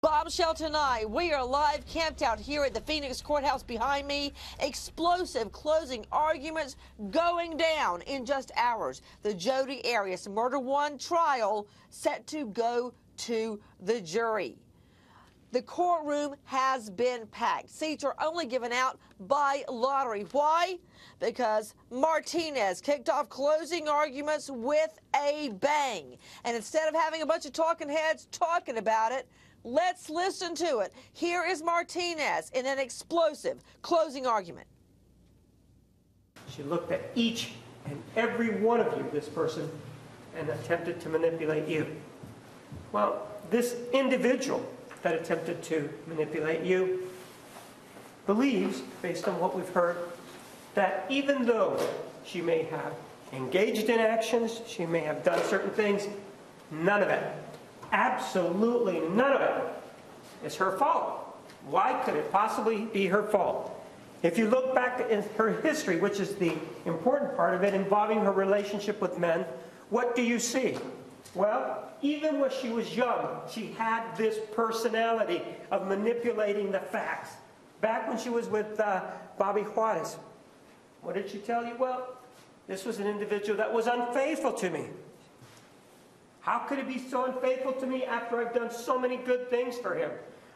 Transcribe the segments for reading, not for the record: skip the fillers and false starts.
Bombshell tonight. We are live camped out here at the Phoenix Courthouse behind me. Explosive closing arguments going down in just hours. The Jody Arias Murder One trial set to go to the jury. The courtroom has been packed. Seats are only given out by lottery. Why? Because Martinez kicked off closing arguments with a bang. And instead of having a bunch of talking heads talking about it, let's listen to it. Here is Martinez in an explosive closing argument. She looked at each and every one of you, this person, and attempted to manipulate you. Well, this individual that attempted to manipulate you believes, based on what we've heard, that even though she may have engaged in actions, she may have done certain things, none of it, absolutely none of it, is her fault. Why could it possibly be her fault? If you look back in her history, which is the important part of it, involving her relationship with men, what do you see? Well, even when she was young, she had this personality of manipulating the facts. Back when she was with Bobby Juarez, what did she tell you? Well, this was an individual that was unfaithful to me. How could he be so unfaithful to me after I've done so many good things for him?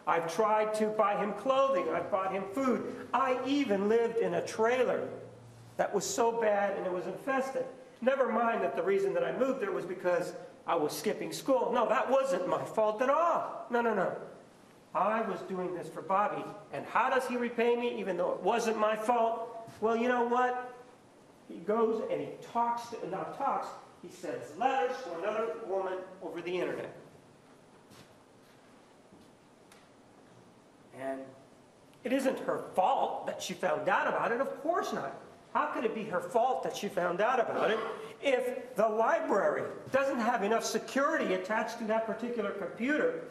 I've tried to buy him clothing. I've bought him food. I even lived in a trailer that was so bad and it was infested. Never mind that the reason that I moved there was because I was skipping school. No, that wasn't my fault at all. No. I was doing this for Bobby. And how does he repay me even though it wasn't my fault? Well, you know what? He goes and he he sends letters to another woman over the internet. And it isn't her fault that she found out about it. Of course not. How could it be her fault that she found out about it if the library doesn't have enough security attached to that particular computer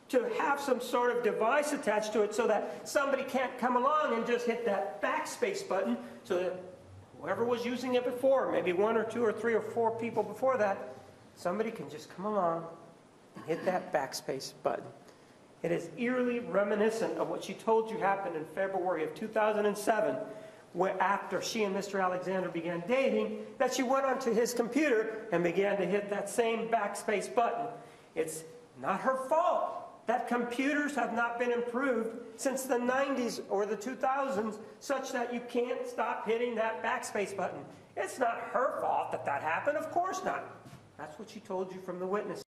to have some sort of device attached to it so that somebody can't come along and just hit that backspace button so that whoever was using it before, maybe 1 or 2 or 3 or 4 people before that, somebody can just come along and hit that backspace button. It is eerily reminiscent of what she told you happened in February of 2007, where after she and Mr. Alexander began dating, that she went onto his computer and began to hit that same backspace button. It's not her fault that computers have not been improved since the 90s or the 2000s, such that you can't stop hitting that backspace button. It's not her fault that that happened. Of course not. That's what she told you from the witness.